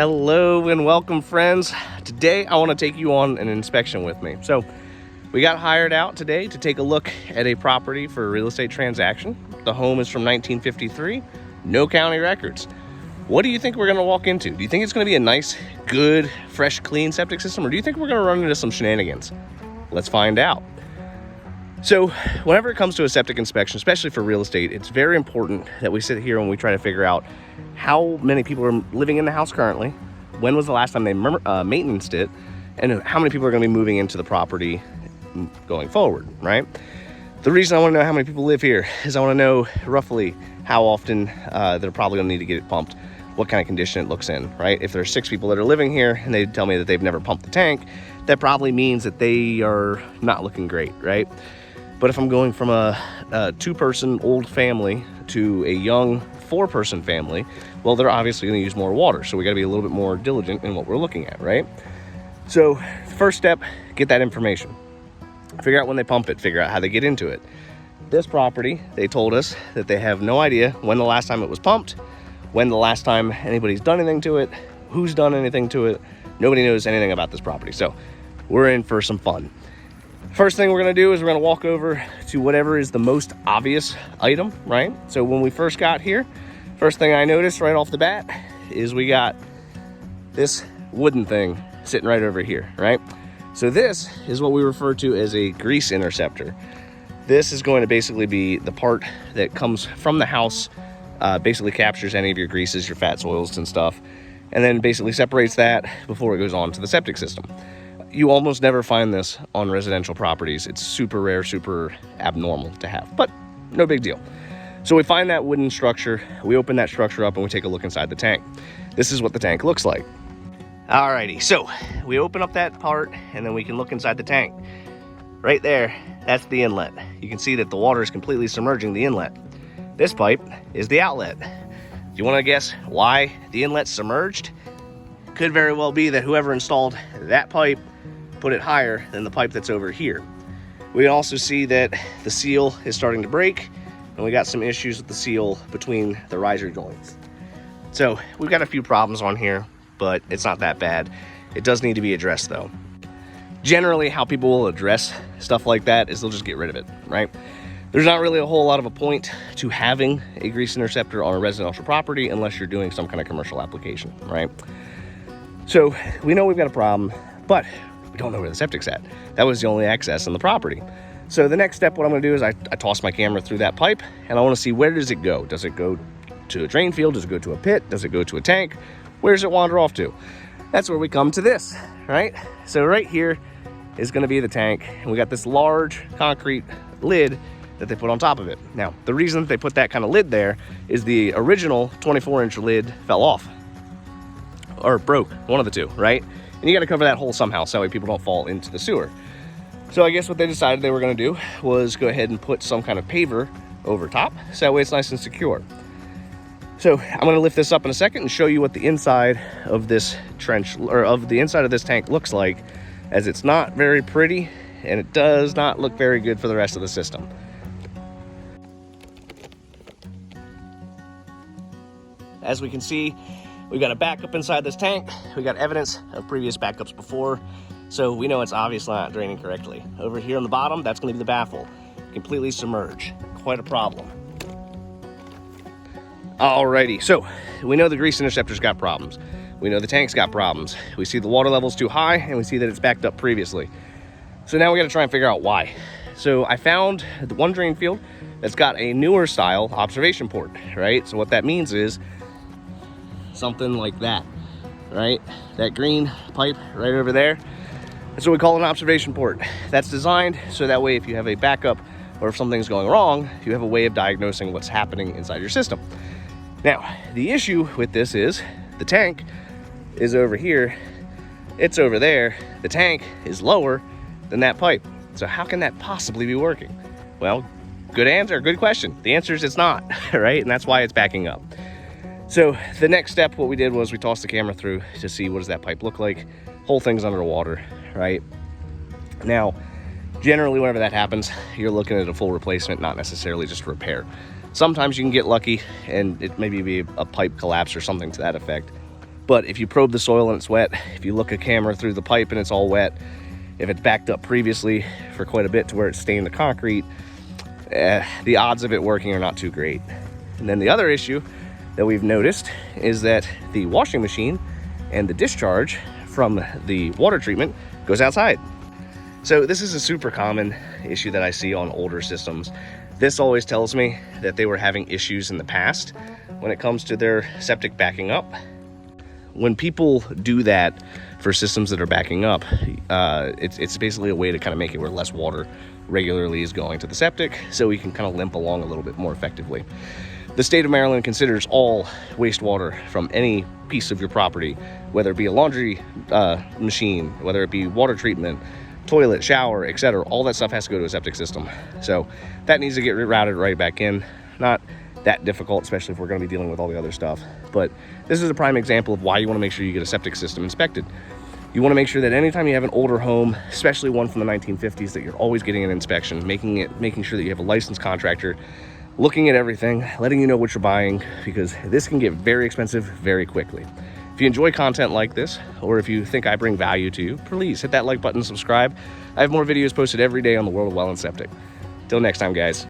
Hello and welcome, friends. Today I want to take you on an inspection with me. So we got hired out today to take a look at a property for a real estate transaction. The home is from 1953, no county records. What do you think we're going to walk into? Do you think it's going to be a nice, good, fresh, clean septic system, or do you think we're going to run into some shenanigans? Let's find out. So whenever it comes to a septic inspection, especially for real estate, it's very important that we sit here and we try to figure out how many people are living in the house currently, when was the last time they maintenanced it, and how many people are going to be moving into the property going forward, right? The reason I want to know how many people live here is I want to know roughly how often they're probably going to need to get it pumped, what kind of condition it looks in, right? If there's 6 people that are living here and they tell me that they've never pumped the tank, that probably means that they are not looking great, right? But if I'm going from a 2-person old family to a young 4-person family, well, they're obviously going to use more water. So we got to be a little bit more diligent in what we're looking at, right? So first step, get that information. Figure out when they pump it, figure out how they get into it. This property, they told us that they have no idea when the last time it was pumped, when the last time anybody's done anything to it, who's done anything to it. Nobody knows anything about this property. So we're in for some fun. First thing we're going to do is we're going to walk over to whatever is the most obvious item, right? So when we first got here, first thing I noticed right off the bat is we got this wooden thing sitting right over here, right? So this is what we refer to as a grease interceptor. This is going to basically be the part that comes from the house, basically captures any of your greases, your fats, oils, and stuff, and then basically separates that before it goes on to the septic system. You almost never find this on residential properties. It's super rare, super abnormal to have, but no big deal. So we find that wooden structure, we open that structure up and we take a look inside the tank. This is what the tank looks like. Alrighty, so we open up that part and then we can look inside the tank. Right there, that's the inlet. You can see that the water is completely submerging the inlet. This pipe is the outlet. Do you want to guess why the inlet's submerged? Could very well be that whoever installed that pipe put it higher than the pipe that's over here. We also see that the seal is starting to break and we got some issues with the seal between the riser joints. So we've got a few problems on here, but it's not that bad. It does need to be addressed though. Generally, how people will address stuff like that is they'll just get rid of it, right? There's not really a whole lot of a point to having a grease interceptor on a residential property unless you're doing some kind of commercial application, right? So we know we've got a problem, but we don't know where the septic's at. That was the only access on the property. So the next step, what I'm gonna do is I toss my camera through that pipe and I wanna see, where does it go? Does it go to a drain field? Does it go to a pit? Does it go to a tank? Where does it wander off to? That's where we come to this, right? So right here is gonna be the tank, and we got this large concrete lid that they put on top of it. Now, the reason that they put that kind of lid there is the original 24-inch lid fell off, or broke, one of the two, right? And you got to cover that hole somehow so that way people don't fall into the sewer. So I guess what they decided they were going to do was go ahead and put some kind of paver over top so that way it's nice and secure. So I'm going to lift this up in a second and show you what the inside of this trench, or of the inside of this tank, looks like, as it's not very pretty and it does not look very good for the rest of the system. As we can see, we've got a backup inside this tank. We got evidence of previous backups before, so we know it's obviously not draining correctly. Over here on the bottom, that's gonna be the baffle. Completely submerged. Quite a problem. Alrighty, so we know the grease interceptor's got problems. We know the tank's got problems. We see the water level's too high, and we see that it's backed up previously. So now we gotta try and figure out why. So I found the one drain field that's got a newer style observation port, right? So what that means is something like that, right? That green pipe right over there, that's what we call an observation port. That's designed so that way if you have a backup or if something's going wrong, you have a way of diagnosing what's happening inside your system. Now, the issue with this is the tank is over here, it's over there, the tank is lower than that pipe. So how can that possibly be working? Well, good answer, good question. The answer is it's not, right? And that's why it's backing up. So the next step, what we did was we tossed the camera through to see what does that pipe look like. Whole thing's underwater, right? Now, generally whenever that happens, you're looking at a full replacement, not necessarily just repair. Sometimes you can get lucky and it maybe be a pipe collapse or something to that effect. But if you probe the soil and it's wet, if you look a camera through the pipe and it's all wet, if it's backed up previously for quite a bit to where it's stained the concrete, the odds of it working are not too great. And then the other issue that we've noticed is that the washing machine and the discharge from the water treatment goes outside. So this is a super common issue that I see on older systems. This always tells me that they were having issues in the past when it comes to their septic backing up. When people do that for systems that are backing up, it's basically a way to kind of make it where less water regularly is going to the septic, so we can kind of limp along a little bit more effectively. The state of Maryland considers all wastewater from any piece of your property, whether it be a laundry machine, whether it be water treatment, toilet, shower, etc. All that stuff has to go to a septic system. So that needs to get routed right back in. Not that difficult, especially if we're going to be dealing with all the other stuff. But this is a prime example of why you want to make sure you get a septic system inspected. You want to make sure that anytime you have an older home, especially one from the 1950s, that you're always getting an inspection, making sure that you have a licensed contractor looking at everything, letting you know what you're buying, because this can get very expensive very quickly. If you enjoy content like this, or if you think I bring value to you, please hit that like button and subscribe. I have more videos posted every day on the world of well and septic. Till next time, guys.